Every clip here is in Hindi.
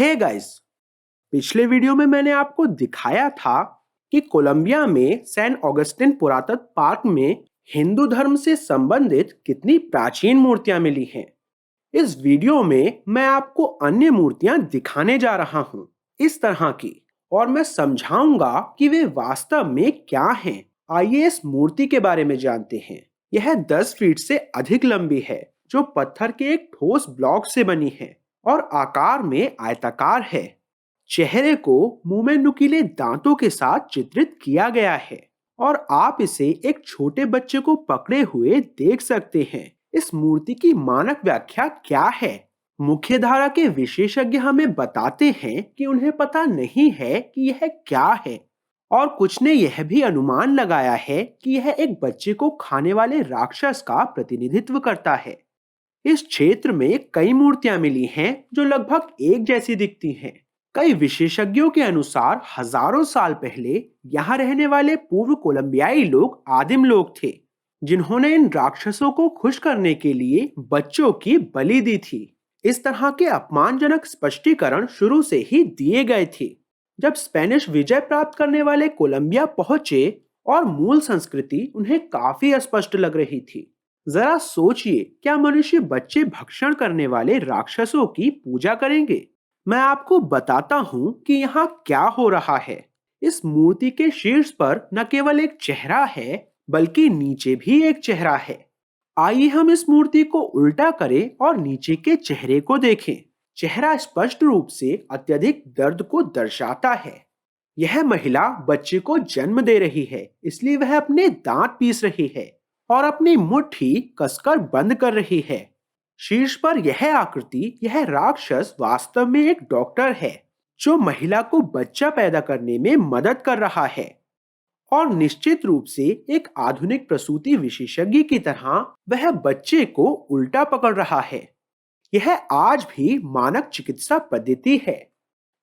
हे गाइस, पिछले वीडियो में मैंने आपको दिखाया था कि कोलंबिया में सैन ऑगस्टिन पुरातत्व पार्क में हिंदू धर्म से संबंधित कितनी प्राचीन मूर्तियां मिली हैं। इस वीडियो में मैं आपको अन्य मूर्तियां दिखाने जा रहा हूं, इस तरह की, और मैं समझाऊंगा कि वे वास्तव में क्या हैं। आइए इस मूर्ति के बारे में जानते हैं। यह 10 फीट से अधिक लंबी है, जो पत्थर के एक ठोस ब्लॉक से बनी है और आकार में आयताकार है। चेहरे को मुंह में नुकीले दांतों के साथ चित्रित किया गया है और आप इसे एक छोटे बच्चे को पकड़े हुए देख सकते हैं। इस मूर्ति की मानक व्याख्या क्या है? मुख्यधारा के विशेषज्ञ हमें बताते हैं कि उन्हें पता नहीं है कि यह क्या है, और कुछ ने यह भी अनुमान लगाया है कि यह एक बच्चे को खाने वाले राक्षस का प्रतिनिधित्व करता है। इस क्षेत्र में कई मूर्तियां मिली हैं जो लगभग एक जैसी दिखती हैं। कई विशेषज्ञों के अनुसार हजारों साल पहले यहाँ रहने वाले पूर्व कोलंबियाई लोग आदिम लोग थे, जिन्होंने इन राक्षसों को खुश करने के लिए बच्चों की बलि दी थी। इस तरह के अपमानजनक स्पष्टीकरण शुरू से ही दिए गए थे। जब स्पेनिश विजय प्राप्त करने वाले कोलंबिया पहुंचे और मूल संस्कृति उन्हें काफी अस्पष्ट लग रही थी। जरा सोचिए, क्या मनुष्य बच्चे भक्षण करने वाले राक्षसों की पूजा करेंगे? मैं आपको बताता हूं कि यहाँ क्या हो रहा है। इस मूर्ति के शीर्ष पर न केवल एक चेहरा है, बल्कि नीचे भी एक चेहरा है। आइए हम इस मूर्ति को उल्टा करें और नीचे के चेहरे को देखें। चेहरा स्पष्ट रूप से अत्यधिक दर्द को दर्शाता है। यह महिला बच्चे को जन्म दे रही है, इसलिए वह अपने दांत पीस रही है और अपनी मुट्ठी कसकर बंद कर रही है। शीर्ष पर यह आकृति, यह राक्षस वास्तव में एक डॉक्टर है जो महिला को बच्चा पैदा करने में मदद कर रहा है, और निश्चित रूप से एक आधुनिक प्रसूति विशेषज्ञ की तरह वह बच्चे को उल्टा पकड़ रहा है। यह आज भी मानक चिकित्सा पद्धति है।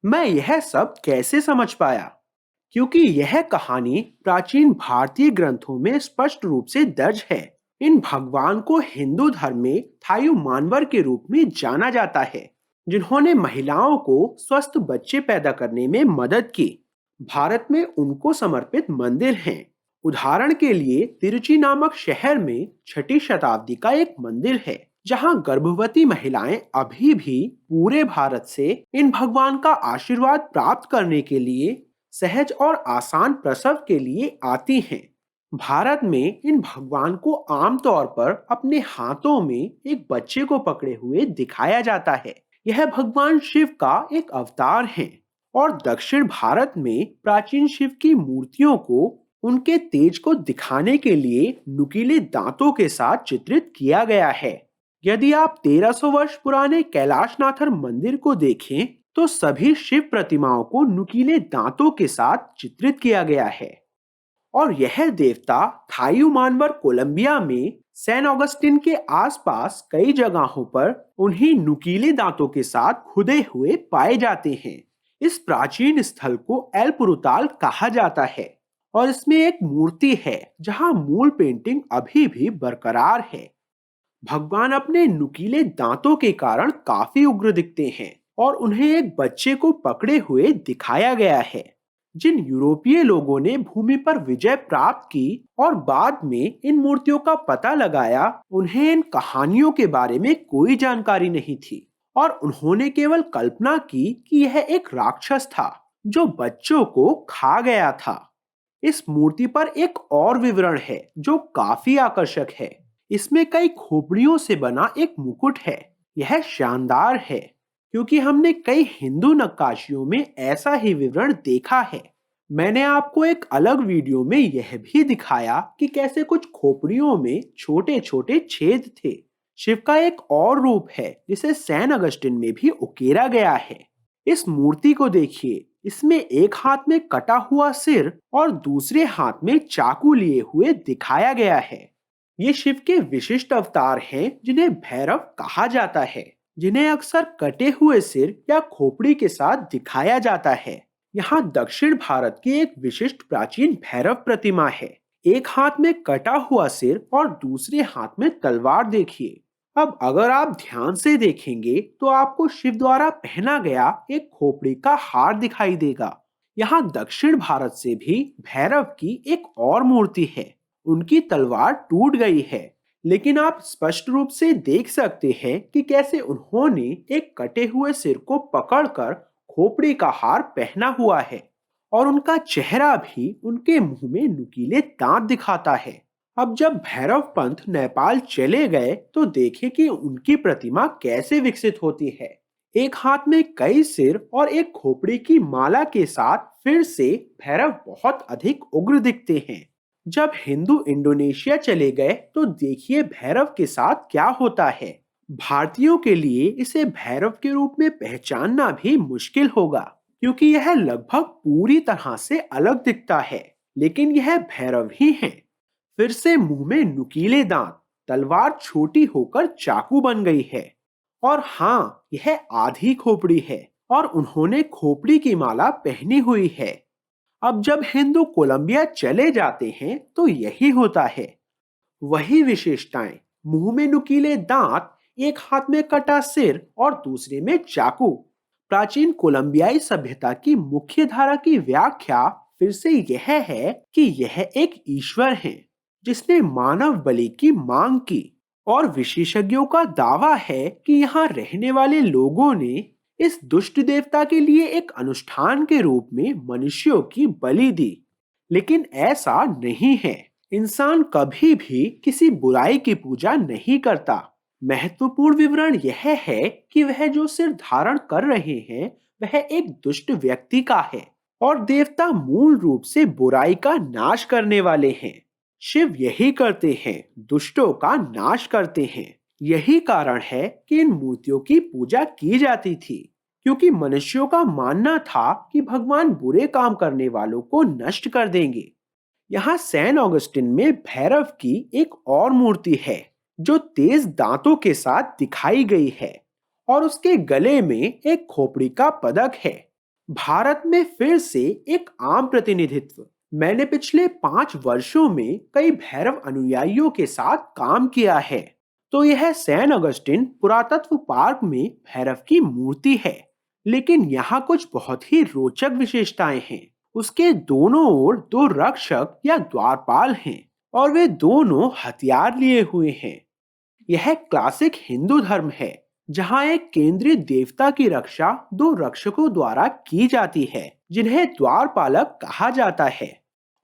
मैं यह सब कैसे समझ पाया? क्योंकि यह कहानी प्राचीन भारतीय ग्रंथों में स्पष्ट रूप से दर्ज है। इन भगवान को हिंदू धर्म में थायु मानवर के रूप में जाना जाता है, जिन्होंने महिलाओं को स्वस्थ बच्चे पैदा करने में मदद की। भारत में उनको समर्पित मंदिर हैं। उदाहरण के लिए तिरुचि नामक शहर में 6ठी शताब्दी का एक मंदिर है, जहां गर्भवती महिलाएं अभी भी पूरे भारत से इन भगवान का आशीर्वाद प्राप्त करने के लिए सहज और आसान प्रसव के लिए आती हैं। भारत में इन भगवान को आमतौर पर अपने हाथों में एक बच्चे को पकड़े हुए दिखाया जाता है। यह भगवान शिव का एक अवतार है, और दक्षिण भारत में प्राचीन शिव की मूर्तियों को उनके तेज को दिखाने के लिए नुकीले दांतों के साथ चित्रित किया गया है। यदि आप 1300 वर्ष पुराने कैलाशनाथर मंदिर को देखें, तो सभी शिव प्रतिमाओं को नुकीले दांतों के साथ चित्रित किया गया है, और यह देवता थायु मानवर कोलंबिया में सैन ऑगस्टिन के आसपास कई जगहों पर उन्हीं नुकीले दांतों के साथ खुदे हुए पाए जाते हैं। इस प्राचीन स्थल को एल पुरुताल कहा जाता है, और इसमें एक मूर्ति है जहां मूल पेंटिंग अभी भी बरकरार है। भगवान अपने नुकीले दांतों के कारण काफी उग्र दिखते हैं, और उन्हें एक बच्चे को पकड़े हुए दिखाया गया है। जिन यूरोपीय लोगों ने भूमि पर विजय प्राप्त की और बाद में इन मूर्तियों का पता लगाया, उन्हें इन कहानियों के बारे में कोई जानकारी नहीं थी, और उन्होंने केवल कल्पना की कि यह एक राक्षस था जो बच्चों को खा गया था। इस मूर्ति पर एक और विवरण है जो काफी आकर्षक है। इसमें कई खोपड़ियों से बना एक मुकुट है। यह शानदार है, क्योंकि हमने कई हिंदू नक्काशियों में ऐसा ही विवरण देखा है। मैंने आपको एक अलग वीडियो में यह भी दिखाया कि कैसे कुछ खोपड़ियों में छोटे छोटे छेद थे। शिव का एक और रूप है जिसे सैन अगस्टिन में भी उकेरा गया है। इस मूर्ति को देखिए, इसमें एक हाथ में कटा हुआ सिर और दूसरे हाथ में चाकू लिए हुए दिखाया गया है। ये शिव के विशिष्ट अवतार हैं जिन्हें भैरव कहा जाता है, जिन्हें अक्सर कटे हुए सिर या खोपड़ी के साथ दिखाया जाता है। यहाँ दक्षिण भारत की एक विशिष्ट प्राचीन भैरव प्रतिमा है। एक हाथ में कटा हुआ सिर और दूसरे हाथ में तलवार देखिए। अब अगर आप ध्यान से देखेंगे तो आपको शिव द्वारा पहना गया एक खोपड़ी का हार दिखाई देगा। यहाँ दक्षिण भारत से भी भैरव की एक और मूर्ति है। उनकी तलवार टूट गई है, लेकिन आप स्पष्ट रूप से देख सकते हैं कि कैसे उन्होंने एक कटे हुए सिर को पकड़कर खोपड़ी का हार पहना हुआ है, और उनका चेहरा भी उनके मुंह में नुकीले दांत दिखाता है। अब जब भैरव पंत नेपाल चले गए तो देखे कि उनकी प्रतिमा कैसे विकसित होती है। एक हाथ में कई सिर और एक खोपड़ी की माला के साथ फिर से भैरव बहुत अधिक उग्र दिखते हैं। जब हिंदू इंडोनेशिया चले गए तो देखिए भैरव के साथ क्या होता है। भारतीयों के लिए इसे भैरव के रूप में पहचानना भी मुश्किल होगा, क्योंकि यह लगभग पूरी तरह से अलग दिखता है, लेकिन यह भैरव ही है। फिर से मुंह में नुकीले दांत, तलवार छोटी होकर चाकू बन गई है, और हाँ, यह आधी खोपड़ी है और उन्होंने खोपड़ी की माला पहनी हुई है। अब जब हिंदू कोलंबिया चले जाते हैं तो यही होता है। वही विशेषताएं, मुंह में नुकीले दांत, एक हाथ में कटा सिर और दूसरे में चाकू। प्राचीन कोलंबियाई सभ्यता की मुख्य धारा की व्याख्या फिर से यह है कि यह एक ईश्वर है जिसने मानव बलि की मांग की, और विशेषज्ञों का दावा है कि यहाँ रहने वाले लोगों ने इस दुष्ट देवता के लिए एक अनुष्ठान के रूप में मनुष्यों की बलि दी। लेकिन ऐसा नहीं है। इंसान कभी भी किसी बुराई की पूजा नहीं करता। महत्वपूर्ण विवरण यह है कि वह जो सिर धारण कर रहे हैं वह एक दुष्ट व्यक्ति का है, और देवता मूल रूप से बुराई का नाश करने वाले हैं। शिव यही करते हैं, दुष्टों का नाश करते हैं। यही कारण है कि इन मूर्तियों की पूजा की जाती थी, क्योंकि मनुष्यों का मानना था कि भगवान बुरे काम करने वालों को नष्ट कर देंगे। यहाँ सैन ऑगस्टिन में भैरव की एक और मूर्ति है जो तेज दांतों के साथ दिखाई गई है, और उसके गले में एक खोपड़ी का पदक है। भारत में फिर से एक आम प्रतिनिधित्व। मैंने पिछले 5 वर्षों में कई भैरव अनुयायियों के साथ काम किया है। तो यह सैन ऑगस्टिन पुरातत्व पार्क में भैरव की मूर्ति है, लेकिन यहाँ कुछ बहुत ही रोचक विशेषताएं हैं। उसके दोनों ओर दो रक्षक या द्वारपाल हैं, और वे दोनों हथियार लिए हुए हैं। यह क्लासिक हिंदू धर्म है, जहां एक केंद्रीय देवता की रक्षा दो रक्षकों द्वारा की जाती है, जिन्हें द्वारपालक कहा जाता है।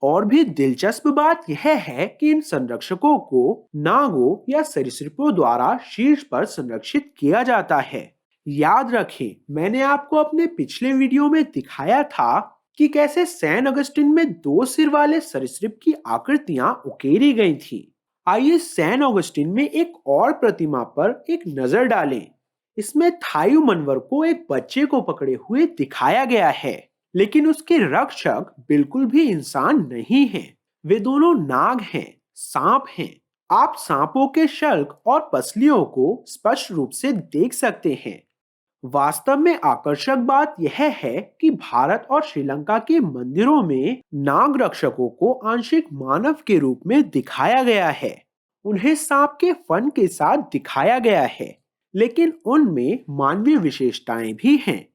और भी दिलचस्प बात यह है कि इन संरक्षकों को नागों या सरीसृपों द्वारा शीर्ष पर संरक्षित किया जाता है। याद रखें, मैंने आपको अपने पिछले वीडियो में दिखाया था कि कैसे सैन अगस्टिन में 2 सिर वाले सरीसृप की आकृतियां उकेरी गई थीं। आइए सैन ऑगस्टिन में एक और प्रतिमा पर एक नजर डालें। इसमें थायु मनवर को एक बच्चे को पकड़े हुए दिखाया गया है, लेकिन उसके रक्षक बिल्कुल भी इंसान नहीं हैं। वे दोनों नाग हैं, सांप हैं। आप सांपों के शल्क और पसलियों को स्पष्ट रूप से देख सकते हैं। वास्तव में आकर्षक बात यह है कि भारत और श्रीलंका के मंदिरों में नाग रक्षकों को आंशिक मानव के रूप में दिखाया गया है। उन्हें सांप के फन के साथ दिखाया गया है, लेकिन उनमें मानवीय विशेषताएं भी हैं।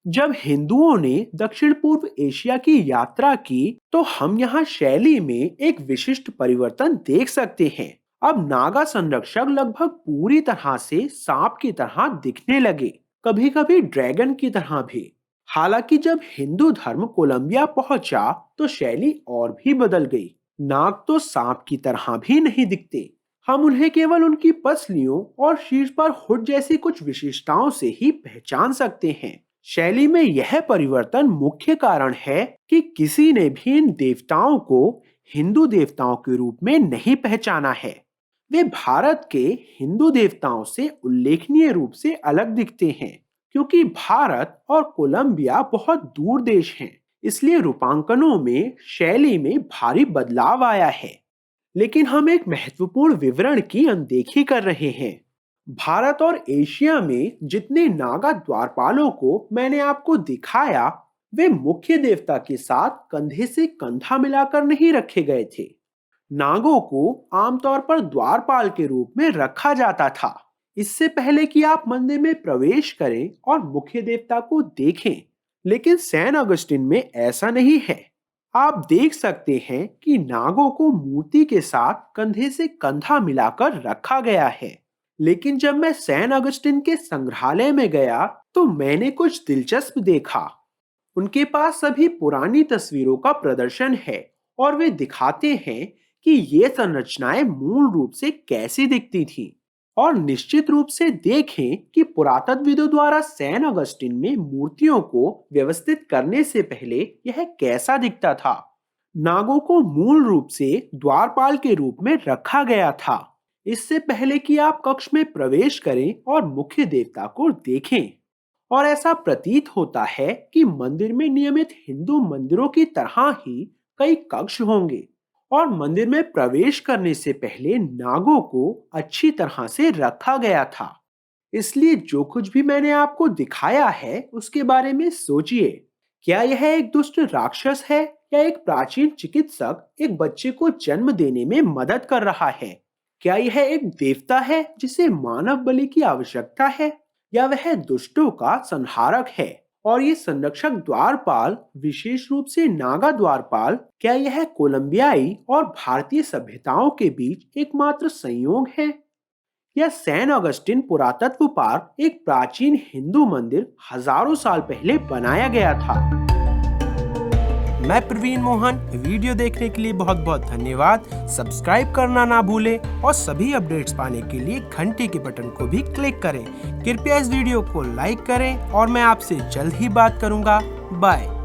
जब हिंदुओं ने दक्षिण पूर्व एशिया की यात्रा की तो हम यहाँ शैली में एक विशिष्ट परिवर्तन देख सकते हैं। अब नागा संरक्षक लगभग पूरी तरह से सांप की तरह दिखने लगे, कभी कभी ड्रैगन की तरह भी। हालांकि जब हिंदू धर्म कोलंबिया पहुंचा तो शैली और भी बदल गई। नाग तो सांप की तरह भी नहीं दिखते। हम उन्हें केवल उनकी पसलियों और शीर्ष पर हुड जैसी कुछ विशेषताओं से ही पहचान सकते हैं। शैली में यह परिवर्तन मुख्य कारण है कि किसी ने भी इन देवताओं को हिंदू देवताओं के रूप में नहीं पहचाना है। वे भारत के हिंदू देवताओं से उल्लेखनीय रूप से अलग दिखते हैं, क्योंकि भारत और कोलंबिया बहुत दूर देश हैं। इसलिए रूपांकनों में शैली में भारी बदलाव आया है। लेकिन हम एक महत्वपूर्ण विवरण की अनदेखी कर रहे हैं। भारत और एशिया में जितने नागा द्वारपालों को मैंने आपको दिखाया, वे मुख्य देवता के साथ कंधे से कंधा मिलाकर नहीं रखे गए थे। नागों को आमतौर पर द्वारपाल के रूप में रखा जाता था। इससे पहले कि आप मंदिर में प्रवेश करें और मुख्य देवता को देखें। लेकिन सैन ऑगस्टिन में ऐसा नहीं है। आप देख सकते हैं कि नागों को मूर्ति के साथ कंधे से कंधा मिलाकर रखा गया है। लेकिन जब मैं सैन ऑगस्टिन के संग्रहालय में गया तो मैंने कुछ दिलचस्प देखा। उनके पास सभी पुरानी तस्वीरों का प्रदर्शन है और वे दिखाते हैं कि ये संरचनाएं मूल रूप से कैसी दिखती थीं। और निश्चित रूप से देखें कि पुरातत्वविदों द्वारा सैन ऑगस्टिन में मूर्तियों को व्यवस्थित करने से पहले यह कैसा दिखता था। नागों को मूल रूप से द्वारपाल के रूप में रखा गया था, इससे पहले कि आप कक्ष में प्रवेश करें और मुख्य देवता को देखें। और ऐसा प्रतीत होता है कि मंदिर में नियमित हिंदू मंदिरों की तरह ही कई कक्ष होंगे और मंदिर में प्रवेश करने से पहले नागों को अच्छी तरह से रखा गया था। इसलिए जो कुछ भी मैंने आपको दिखाया है उसके बारे में सोचिए। क्या यह एक दुष्ट राक्षस है या एक प्राचीन चिकित्सक एक बच्चे को जन्म देने में मदद कर रहा है? क्या यह एक देवता है जिसे मानव बलि की आवश्यकता है, या वह दुष्टों का संहारक है? और ये संरक्षक द्वारपाल, विशेष रूप से नागा द्वारपाल, क्या यह कोलंबियाई और भारतीय सभ्यताओं के बीच एकमात्र संयोग है, या सैन ऑगस्टिन पुरातत्व पार्क एक प्राचीन हिंदू मंदिर हजारों साल पहले बनाया गया था? मैं प्रवीण मोहन, वीडियो देखने के लिए बहुत बहुत धन्यवाद। सब्सक्राइब करना ना भूलें और सभी अपडेट्स पाने के लिए घंटे के बटन को भी क्लिक करें। कृपया इस वीडियो को लाइक करें और मैं आपसे जल्द ही बात करूंगा। बाय।